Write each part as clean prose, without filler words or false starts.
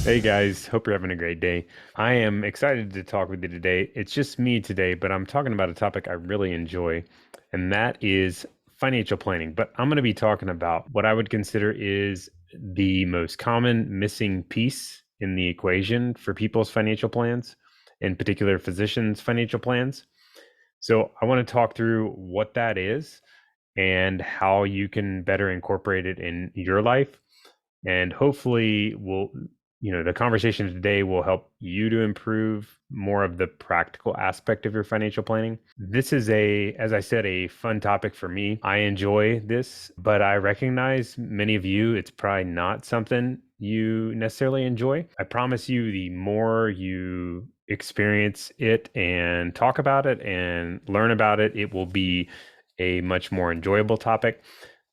Hey guys, hope you're having a great day. I am excited to talk with you today. It's just me today, but I'm talking about a topic I really enjoy, and that is financial planning. But I'm going to be talking about what I would consider is the most common missing piece in the equation for people's financial plans, in particular physicians' financial plans. So I want to talk through what that is and how you can better incorporate it in your life, and hopefully the conversation today will help you to improve more of the practical aspect of your financial planning. This is, as I said, a fun topic for me. I enjoy this, but I recognize many of you, it's probably not something you necessarily enjoy. I promise you, the more you experience it and talk about it and learn about it, it will be a much more enjoyable topic.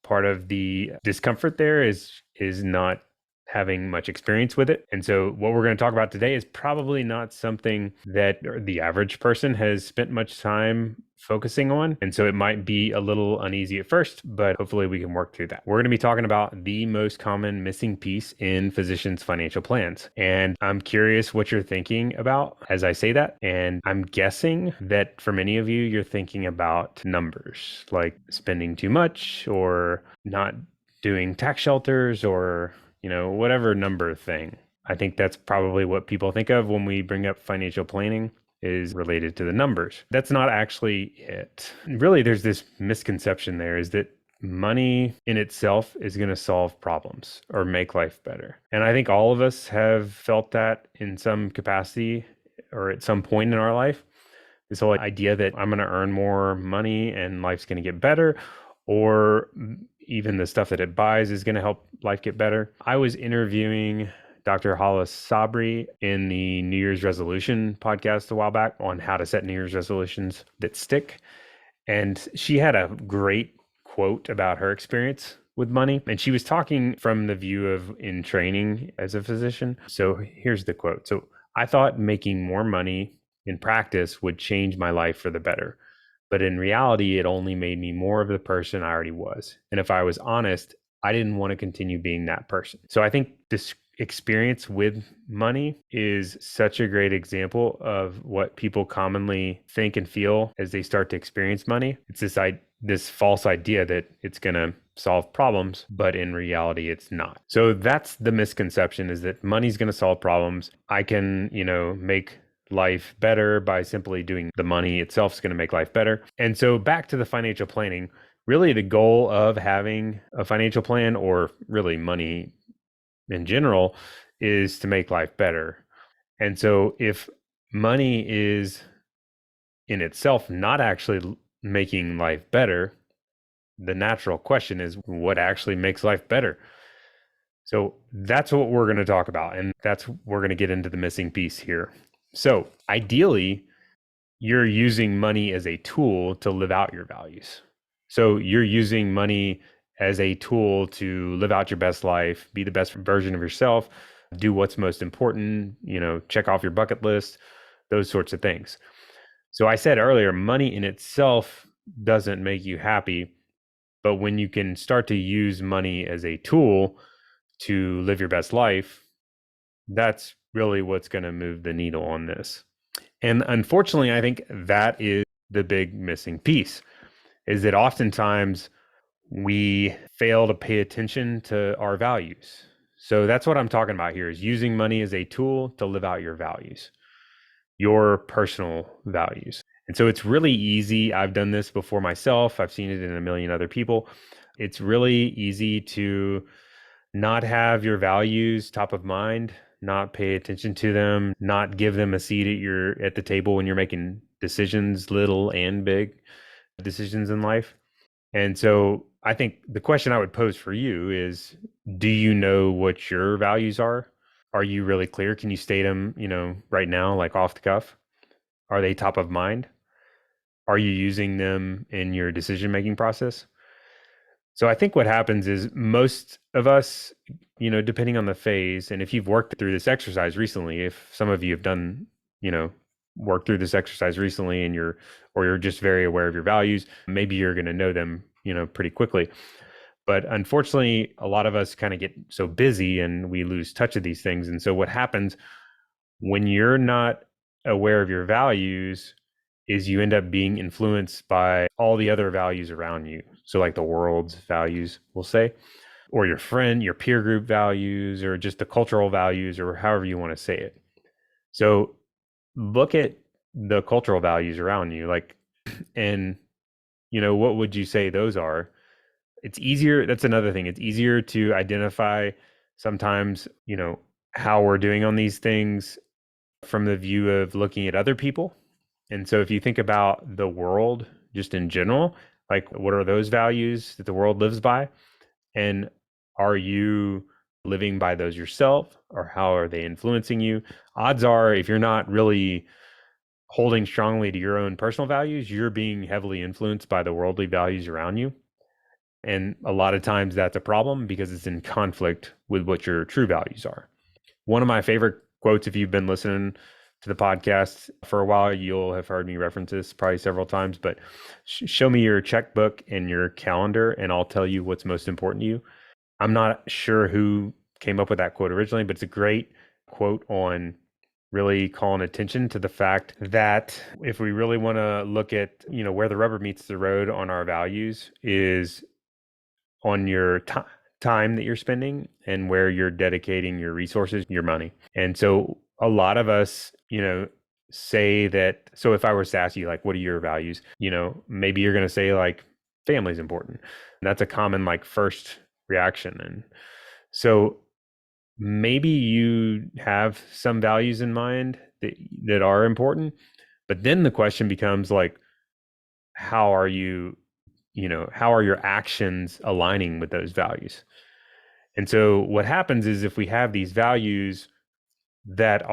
Part of the discomfort there is not having much experience with it. And so what we're going to talk about today is probably not something that the average person has spent much time focusing on. And so it might be a little uneasy at first, but hopefully we can work through that. We're going to be talking about the most common missing piece in physicians' financial plans. And I'm curious what you're thinking about as I say that. And I'm guessing that for many of you, you're thinking about numbers, like spending too much or not doing tax shelters or whatever number thing. I think that's probably what people think of when we bring up financial planning is related to the numbers. That's not actually it. Really, there's this misconception there is that money in itself is going to solve problems or make life better. And I think all of us have felt that in some capacity or at some point in our life. This whole idea that I'm going to earn more money and life's going to get better, or even the stuff that it buys is going to help life get better. I was interviewing Dr. Hollis Sabri in the New Year's resolution podcast a while back on how to set New Year's resolutions that stick. And she had a great quote about her experience with money. And she was talking from the view of in training as a physician. So here's the quote. So I thought making more money in practice would change my life for the better. But in reality, it only made me more of the person I already was. And if I was honest, I didn't want to continue being that person. So I think this experience with money is such a great example of what people commonly think and feel as they start to experience money. It's this false idea that it's going to solve problems, but in reality, it's not. So that's the misconception, is that money's going to solve problems. I can, make life better by simply doing the money itself is going to make life better. And so back to the financial planning, really the goal of having a financial plan, or really money in general, is to make life better. And so if money is in itself not actually making life better, the natural question is, what actually makes life better? So that's what we're going to talk about. And we're going to get into the missing piece here. So ideally, you're using money as a tool to live out your values. So you're using money as a tool to live out your best life, be the best version of yourself, do what's most important, check off your bucket list, those sorts of things. So I said earlier, money in itself doesn't make you happy, but when you can start to use money as a tool to live your best life, that's really what's going to move the needle on this. And unfortunately, I think that is the big missing piece, is that oftentimes we fail to pay attention to our values. So that's what I'm talking about here, is using money as a tool to live out your values, your personal values. And so it's really easy. I've done this before myself. I've seen it in a million other people. It's really easy to not have your values top of mind, not pay attention to them, not give them a seat at the table when you're making decisions, little and big decisions in life. And so I think the question I would pose for you is, do you know what your values are? Are you really clear? Can you state them, right now, like off the cuff? Are they top of mind? Are you using them in your decision-making process? So I think what happens is most of us, depending on the phase, and if you've worked through this exercise recently, if some of you have done, work through this exercise recently and you're just very aware of your values, maybe you're going to know them, pretty quickly. But unfortunately, a lot of us kind of get so busy and we lose touch of these things. And so what happens when you're not aware of your values is you end up being influenced by all the other values around you. So like the world's values, we'll say, or your friend, your peer group values, or just the cultural values, or however you want to say it. So look at the cultural values around you, like, and what would you say those are? It's easier. That's another thing. It's easier to identify sometimes, how we're doing on these things from the view of looking at other people. And so if you think about the world just in general, like what are those values that the world lives by? And are you living by those yourself, or how are they influencing you? Odds are, if you're not really holding strongly to your own personal values, you're being heavily influenced by the worldly values around you. And a lot of times that's a problem because it's in conflict with what your true values are. One of my favorite quotes, if you've been listening to the podcast for a while, you'll have heard me reference this probably several times, but show me your checkbook and your calendar and I'll tell you what's most important to you. I'm not sure who came up with that quote originally, but it's a great quote on really calling attention to the fact that if we really want to look at, where the rubber meets the road on our values is on your time that you're spending and where you're dedicating your resources, your money. And so a lot of us, say that. So if I was to ask you, like, what are your values? Maybe you're going to say like family is important. And that's a common like first reaction. And so maybe you have some values in mind that are important, but then the question becomes like, how are you, how are your actions aligning with those values? And so what happens is if we have these values that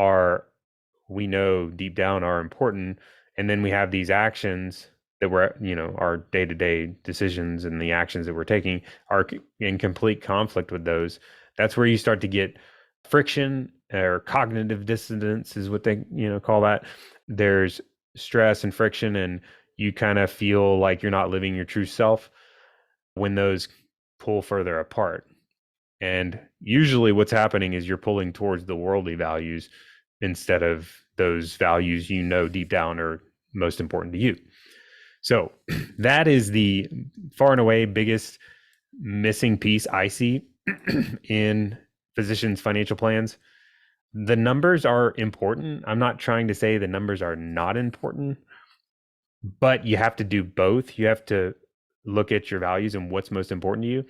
we know deep down are important, and then we have these actions that we're, our day-to-day decisions and the actions that we're taking are in complete conflict with those, that's where you start to get friction, or cognitive dissonance is what they, call that. There's stress and friction, and you kind of feel like you're not living your true self when those pull further apart. And usually what's happening is you're pulling towards the worldly values instead of those values deep down are most important to you. So that is the far and away biggest missing piece I see in physicians' financial plans. The numbers are important. I'm not trying to say the numbers are not important, but you have to do both. You have to look at your values and what's most important to you,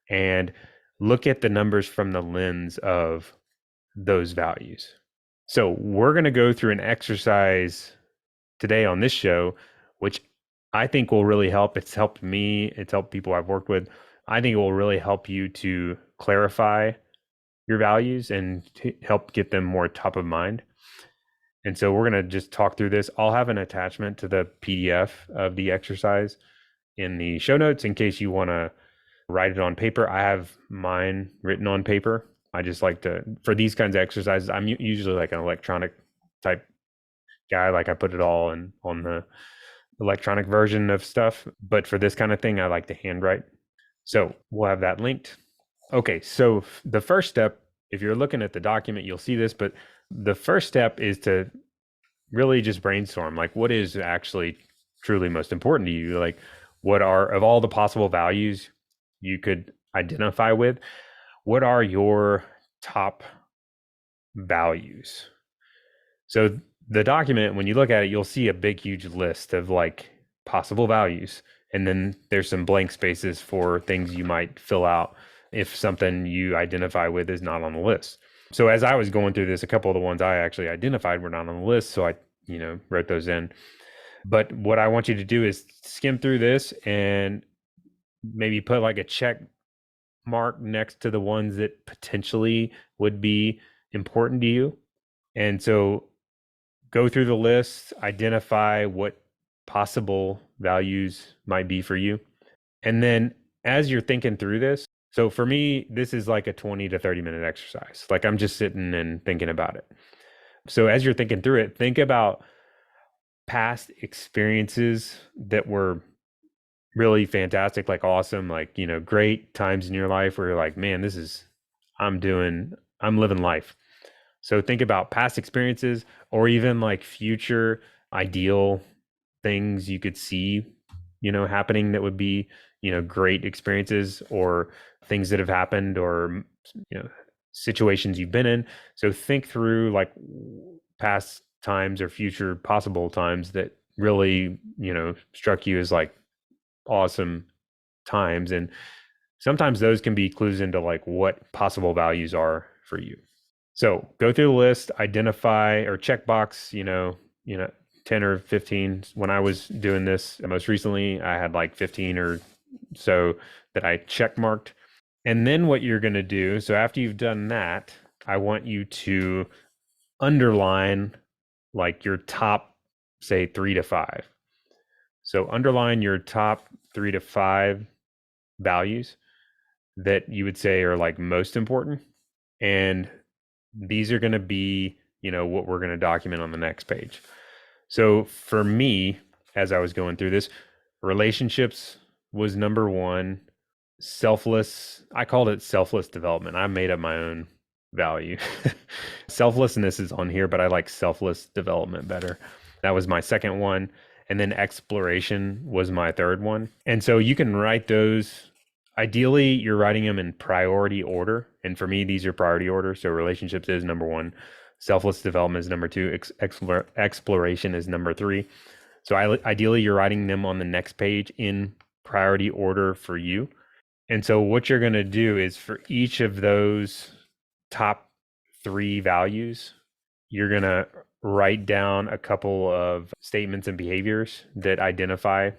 and look at the numbers from the lens of those values. So we're going to go through an exercise today on this show, which I think will really help. It's helped me. It's helped people I've worked with. I think it will really help you to clarify your values and to help get them more top of mind. And so we're going to just talk through this. I'll have an attachment to the PDF of the exercise in the show notes in case you want to write it on paper. I have mine written on paper. I just like to, for these kinds of exercises, I'm usually like an electronic type guy. Like I put it all on the electronic version of stuff. But for this kind of thing, I like to handwrite. So we'll have that linked. Okay, so the first step, if you're looking at the document, you'll see this, but the first step is to really just brainstorm, like what is actually truly most important to you? Like what are, of all the possible values you could identify with, what are your top values? So the document, when you look at it, you'll see a big, huge list of like possible values. And then there's some blank spaces for things you might fill out if something you identify with is not on the list. So as I was going through this, a couple of the ones I actually identified were not on the list. So I, wrote those in. But what I want you to do is skim through this and maybe put like a check mark next to the ones that potentially would be important to you. And so go through the list, identify what possible values might be for you. And then as you're thinking through this, so for me, this is like a 20 to 30 minute exercise. Like I'm just sitting and thinking about it. So as you're thinking through it, think about past experiences that were really fantastic, like awesome, like, great times in your life where you're like, man, I'm living life. So think about past experiences or even like future ideal things you could see, happening that would be, great experiences or things that have happened or, you know, situations you've been in. So think through like past times or future possible times that really, struck you as like awesome times. And sometimes those can be clues into like what possible values are for you. So go through the list, identify or check box, 10 or 15. When I was doing this most recently, I had like 15 or so that I check marked. And then what you're going to do, so after you've done that, I want you to underline like your top, say, 3 to 5. So underline your top 3 to 5 values that you would say are like most important. And these are going to be, what we're going to document on the next page. So for me, as I was going through this, relationships was number one. Selfless, I called it selfless development. I made up my own value. Selflessness is on here, but I like selfless development better. That was my second one. And then exploration was my third one. And so you can write those. Ideally, you're writing them in priority order. And for me, these are priority order. So relationships is number one. Selfless development is number two. Exploration is number three. So ideally, you're writing them on the next page in priority order for you. And so what you're going to do is for each of those top 3 values, you're going to write down a couple of statements and behaviors that identify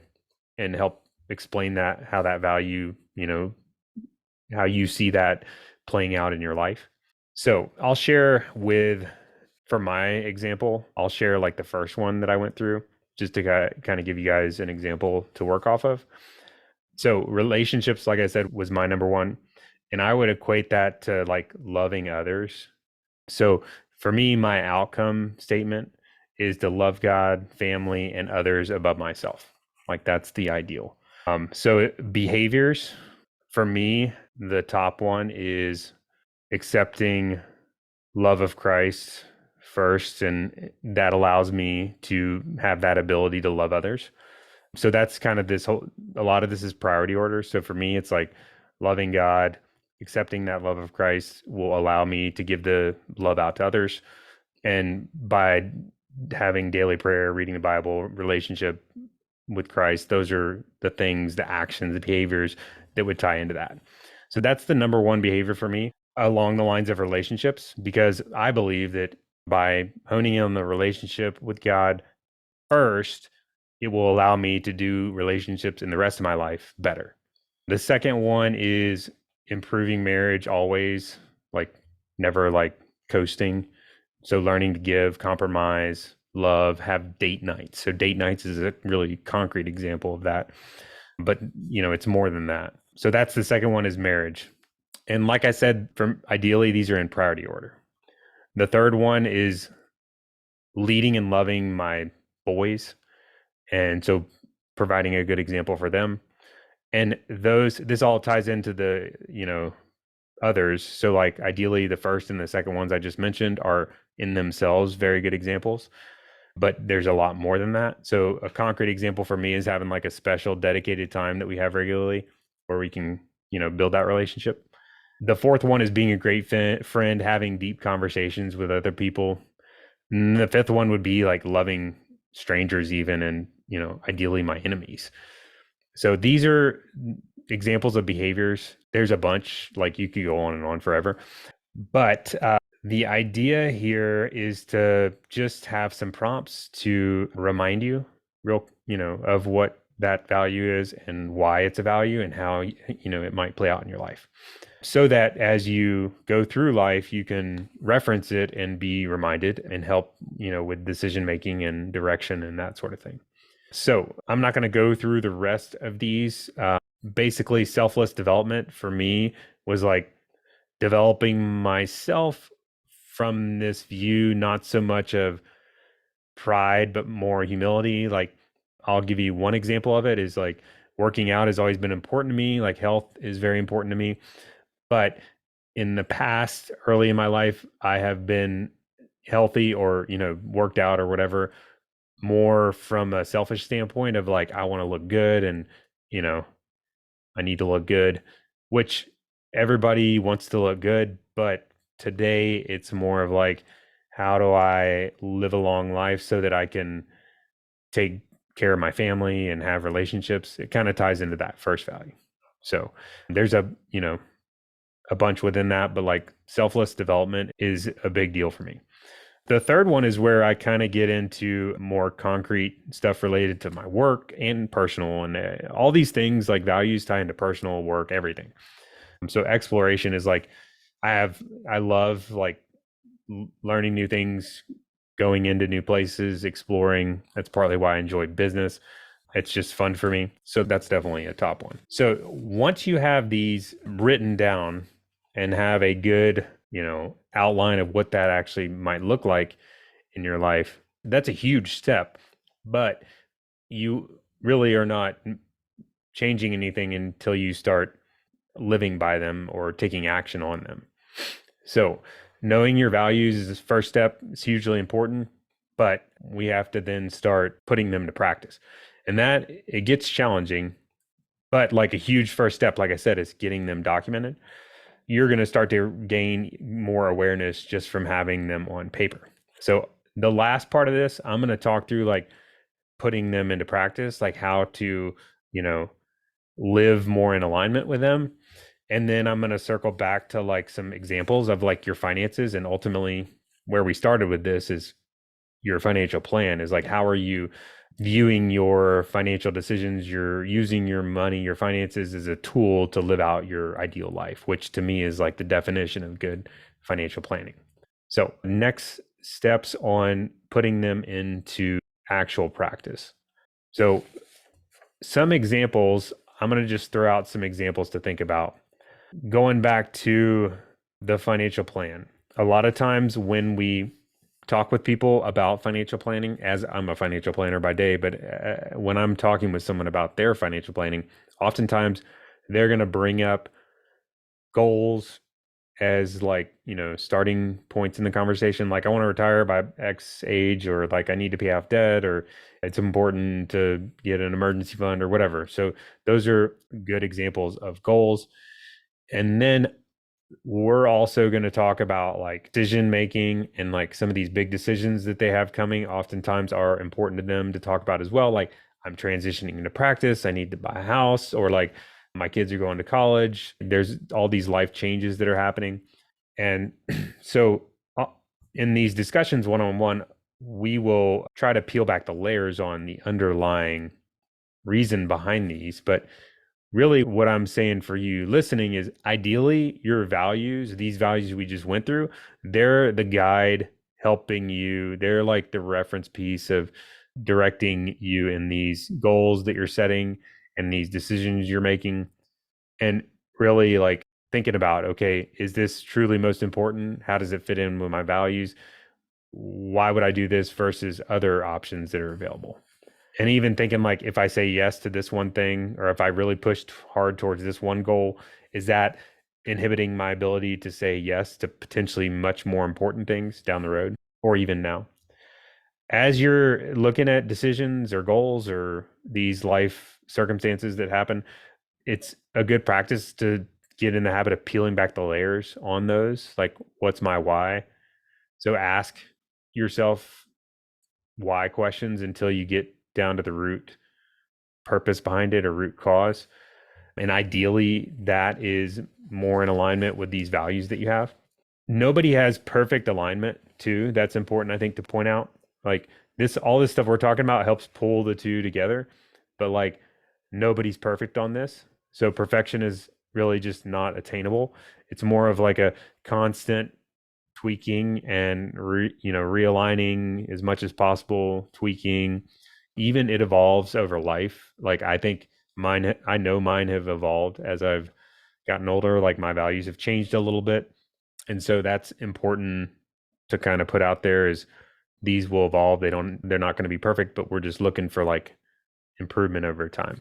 and help explain that, how that value, how you see that playing out in your life. So I'll share for my example, I'll share like the first one that I went through just to kind of give you guys an example to work off of. So relationships, like I said, was my number one. And I would equate that to like loving others. So for me, my outcome statement is to love God, family, and others above myself. Like that's the ideal. So behaviors, for me, the top one is accepting love of Christ first. And that allows me to have that ability to love others. So that's kind of a lot of this is priority order. So for me, it's like loving God, accepting that love of Christ will allow me to give the love out to others. And by having daily prayer, reading the Bible, relationship with Christ, those are the things, the actions, the behaviors that would tie into that. So that's the number one behavior for me along the lines of relationships, because I believe that by honing in on the relationship with God first, it will allow me to do relationships in the rest of my life better. The second one is improving marriage always, like never like coasting. So learning to give, compromise, love, have date nights. So date nights is a really concrete example of that. But, it's more than that. So that's the second one is marriage. And like I said, ideally, these are in priority order. The third one is leading and loving my boys. And so providing a good example for them. And this all ties into the, others. So like ideally the first and the second ones I just mentioned are in themselves very good examples, but there's a lot more than that. So a concrete example for me is having like a special dedicated time that we have regularly where we can, build that relationship. The fourth one is being a great friend, having deep conversations with other people. And the fifth one would be like loving strangers even, and, ideally my enemies. So these are examples of behaviors. There's a bunch, like you could go on and on forever. But the idea here is to just have some prompts to remind you of what that value is and why it's a value and how, it might play out in your life. So that as you go through life, you can reference it and be reminded and help, with decision making and direction and that sort of thing. So I'm not going to go through the rest of these. Basically, selfless development for me was like developing myself from this view, not so much of pride, but more humility. Like I'll give you one example of it is like Working out has always been important to me. Like health is very important to me. But in the past, early in my life, I have been healthy or, worked out or whatever, more from a selfish standpoint of like, I want to look good and, you know, I need to look good, which everybody wants to look good. But today it's more of like, how do I live a long life so that I can take care of my family and have relationships? It kind of ties into that first value. So there's a bunch within that, but like selfless development is a big deal for me. The third one is where I kind of get into more concrete stuff related to my work and personal, and all these things like values tie into personal, work, everything. So exploration is like I love like learning new things, going into new places, exploring. That's partly why I enjoy business. It's just fun for me. So that's definitely a top one. So once you have these written down and have a good, outline of what that actually might look like in your life, that's a huge step. But you really are not changing anything until you start living by them or taking action on them. So knowing your values is the first step. It's hugely important, but we have to then start putting them to practice. And that it gets challenging, but like a huge first step, like I said, is getting them documented. You're going to start to gain more awareness just from having them on paper. So the last part of this, I'm going to talk through like putting them into practice, like how to, live more in alignment with them. And then I'm going to circle back to like some examples of like your finances. And ultimately, where we started with this is your financial plan is like, how are you viewing your financial decisions? You're using your money, your finances as a tool to live out your ideal life, which to me is like the definition of good financial planning. So, next steps on putting them into actual practice. So, some examples, I'm going to just throw out some examples to think about. Going back to the financial plan, a lot of times when we talk with people about financial planning, as I'm a financial planner by day, but when I'm talking with someone about their financial planning, oftentimes they're going to bring up goals as like, starting points in the conversation. Like, I want to retire by X age, or like I need to pay off debt, or it's important to get an emergency fund or whatever. So those are good examples of goals. And then we're also going to talk about like decision making, and like some of these big decisions that they have coming oftentimes are important to them to talk about as well. Like, I'm transitioning into practice, I need to buy a house, or like my kids are going to college. There's all these life changes that are happening. And so in these discussions one-on-one, we will try to peel back the layers on the underlying reason behind these. But really what I'm saying for you listening is, ideally your values, these values we just went through, they're the guide helping you. They're like the reference piece of directing you in these goals that you're setting and these decisions you're making. And really like thinking about, okay, is this truly most important? How does it fit in with my values? Why would I do this versus other options that are available? And even thinking like, if I say yes to this one thing, or if I really pushed hard towards this one goal, is that inhibiting my ability to say yes to potentially much more important things down the road, or even now? As you're looking at decisions or goals or these life circumstances that happen, it's a good practice to get in the habit of peeling back the layers on those. Like, what's my why? So ask yourself why questions until you get down to the root purpose behind it, or root cause. And ideally, that is more in alignment with these values that you have. Nobody has perfect alignment, too. That's important, I think, to point out. Like, all this stuff we're talking about helps pull the two together, but like nobody's perfect on this. So perfection is really just not attainable. It's more of like a constant tweaking and realigning as much as possible, tweaking. Even it evolves over life. Like, I think I know mine have evolved as I've gotten older. Like, my values have changed a little bit. And so that's important to kind of put out there, is these will evolve. They're not going to be perfect, but we're just looking for like improvement over time.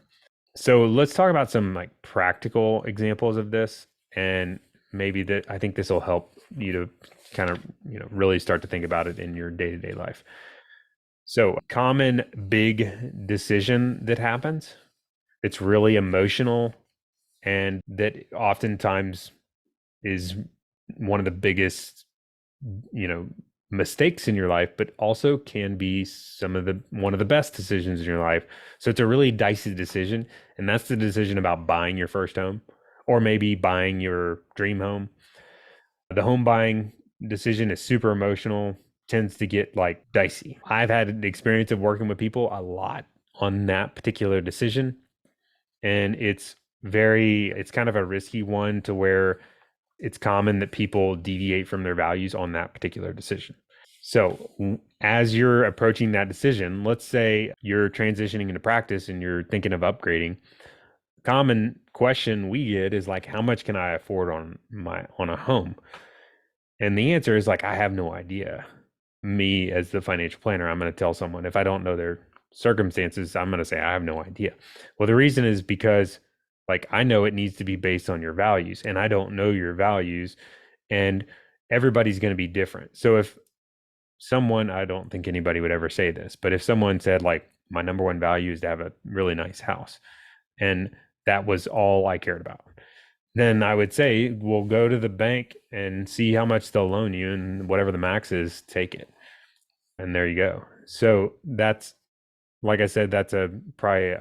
So let's talk about some like practical examples of this, and maybe that I think this will help you to kind of, really start to think about it in your day-to-day life. So, common big decision that happens, it's really emotional and that oftentimes is one of the biggest, you know, mistakes in your life, but also can be some of the one of the best decisions in your life. So it's a really dicey decision, and that's the decision about buying your first home or maybe buying your dream home. The home buying decision is super emotional, tends to get like dicey. I've had the experience of working with people a lot on that particular decision, and it's kind of a risky one to where it's common that people deviate from their values on that particular decision. So, as you're approaching that decision, let's say you're transitioning into practice and you're thinking of upgrading. Common question we get is like, how much can I afford on a home? And the answer is like, I have no idea. Me as the financial planner, I'm going to tell someone if I don't know their circumstances, I'm going to say I have no idea. Well, the reason is because like I know it needs to be based on your values, and I don't know your values, and everybody's going to be different. So if someone, I don't think anybody would ever say this, but if someone said like my number one value is to have a really nice house, and that was all I cared about, then I would say, well, go to the bank and see how much they'll loan you, and whatever the max is, take it. And there you go. So that's, like I said, that's a probably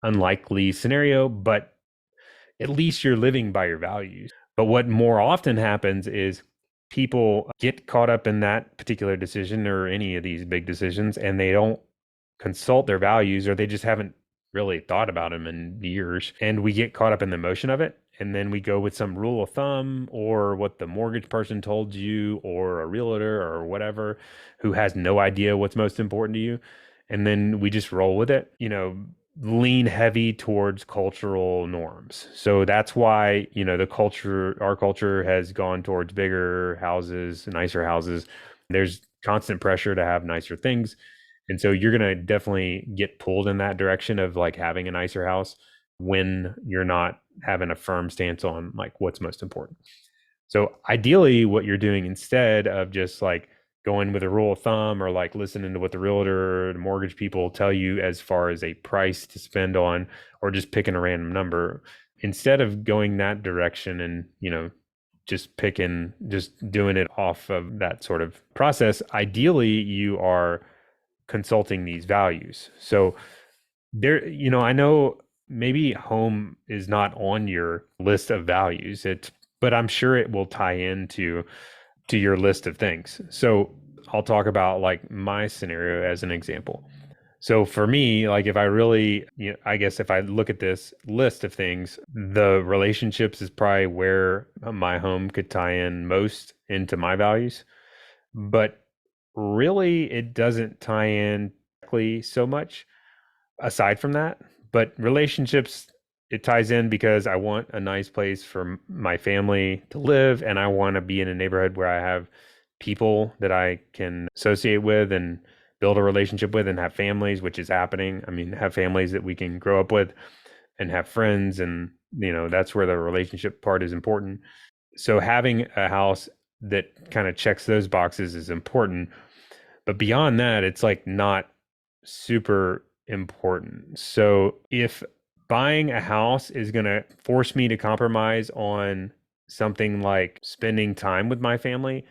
unlikely scenario, but at least you're living by your values. But what more often happens is people get caught up in that particular decision or any of these big decisions, and they don't consult their values, or they just haven't really thought about them in years. And we get caught up in the emotion of it. And then we go with some rule of thumb or what the mortgage person told you or a realtor or whatever who has no idea what's most important to you. And then we just roll with it, lean heavy towards cultural norms. So that's why, our culture has gone towards bigger houses, nicer houses. There's constant pressure to have nicer things. And so you're going to definitely get pulled in that direction of like having a nicer house when you're not having a firm stance on like what's most important. So ideally, what you're doing instead of just like going with a rule of thumb or like listening to what the realtor or the mortgage people tell you as far as a price to spend on, or just picking a random number, instead of going that direction and, just doing it off of that sort of process, ideally you are consulting these values. So there, I know maybe home is not on your list of values, but I'm sure it will tie into your list of things. So I'll talk about like my scenario as an example. So for me, like if I really, I guess if I look at this list of things, the relationships is probably where my home could tie in most into my values. But really, it doesn't tie in directly so much aside from that. But relationships, it ties in because I want a nice place for my family to live, and I want to be in a neighborhood where I have people that I can associate with and build a relationship with and have families, which is happening. I mean, have families that we can grow up with and have friends, and that's where the relationship part is important. So having a house that kind of checks those boxes is important. But beyond that, it's like not super important. So if buying a house is going to force me to compromise on something like spending time with my family,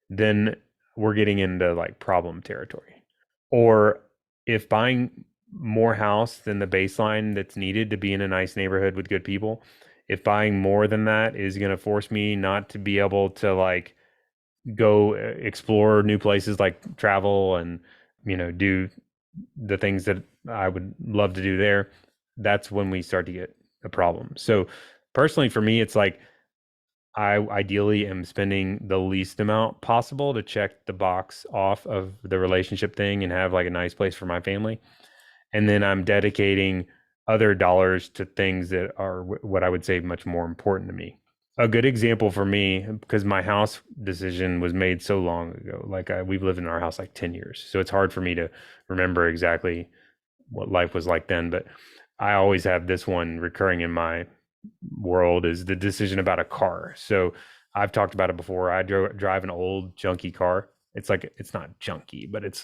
then we're getting into like problem territory. Or if buying more house than the baseline that's needed to be in a nice neighborhood with good people, if buying more than that is going to force me not to be able to like go explore new places, like travel and do the things that I would love to do there, that's when we start to get a problem. So personally for me, it's like I ideally am spending the least amount possible to check the box off of the relationship thing and have like a nice place for my family. And then I'm dedicating other dollars to things that are what I would say much more important to me. A good example for me, because my house decision was made so long ago, like we've lived in our house like 10 years. So it's hard for me to remember exactly what life was like then. But I always have this one recurring in my world is the decision about a car. So I've talked about it before. I drive an old junky car. It's not junky, but it's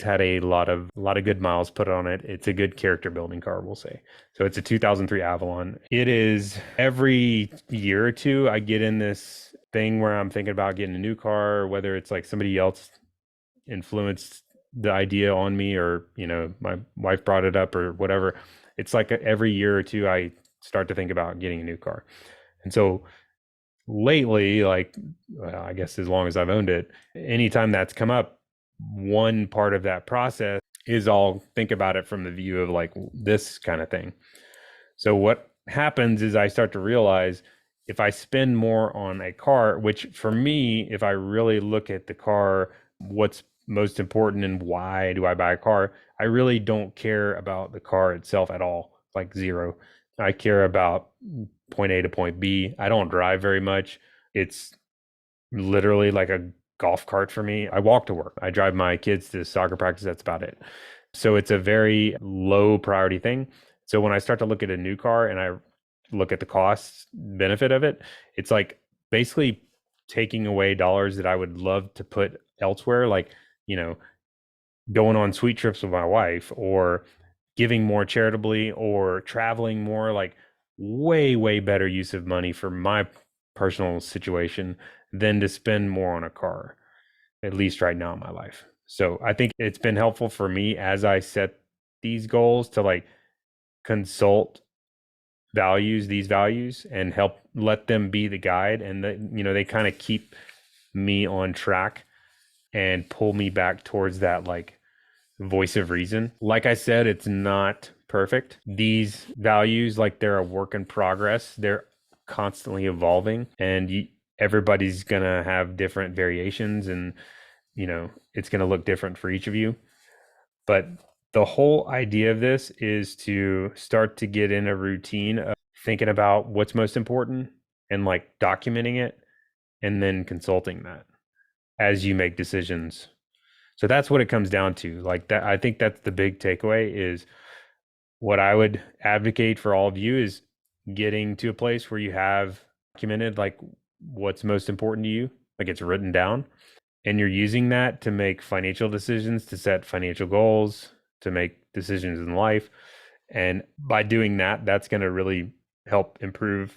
had a lot of good miles put on it. It's a good character building car, we'll say. So it's a 2003 Avalon. It is every year or two I get in this thing where I'm thinking about getting a new car, whether it's like somebody else influenced the idea on me, or my wife brought it up or whatever. It's like every year or two I start to think about getting a new car. And so lately, I guess as long as I've owned it, anytime that's come up, one part of that process is I'll think about it from the view of like this kind of thing. So what happens is I start to realize if I spend more on a car, which for me, if I really look at the car, what's most important and why do I buy a car, I really don't care about the car itself at all, like zero. I care about point A to point B. I don't drive very much. It's literally like a golf cart for me. I walk to work. I drive my kids to soccer practice. That's about it. So it's a very low priority thing. So when I start to look at a new car and I look at the cost benefit of it, it's like basically taking away dollars that I would love to put elsewhere, like, going on sweet trips with my wife, or giving more charitably, or traveling more, like way, way better use of money for my personal situation than to spend more on a car, at least right now in my life. So I think it's been helpful for me as I set these goals to like consult these values and help let them be the guide. And they kind of keep me on track and pull me back towards that like voice of reason. Like I said, it's not perfect. These values, like, they're a work in progress. They're constantly evolving, and everybody's gonna have different variations, and it's gonna look different for each of you. But the whole idea of this is to start to get in a routine of thinking about what's most important and like documenting it, and then consulting that as you make decisions. So that's what it comes down to. Like that, I think that's the big takeaway. Is what I would advocate for all of you is getting to a place where you have documented like what's most important to you, like it's written down, and you're using that to make financial decisions, to set financial goals, to make decisions in life. And by doing that, that's going to really help improve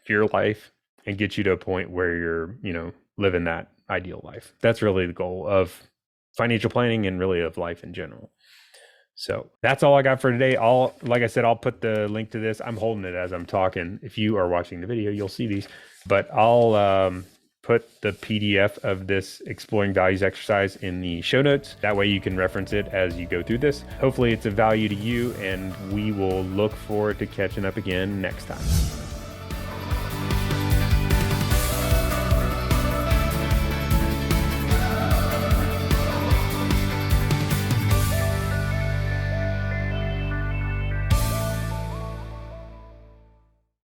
your life and get you to a point where you're, living that ideal life. That's really the goal of financial planning and really of life in general. So that's all I got for today. Like I said, I'll put the link to this. I'm holding it as I'm talking. If you are watching the video, you'll see these, but I'll put the PDF of this exploring values exercise in the show notes. That way you can reference it as you go through this. Hopefully it's of value to you, and we will look forward to catching up again next time.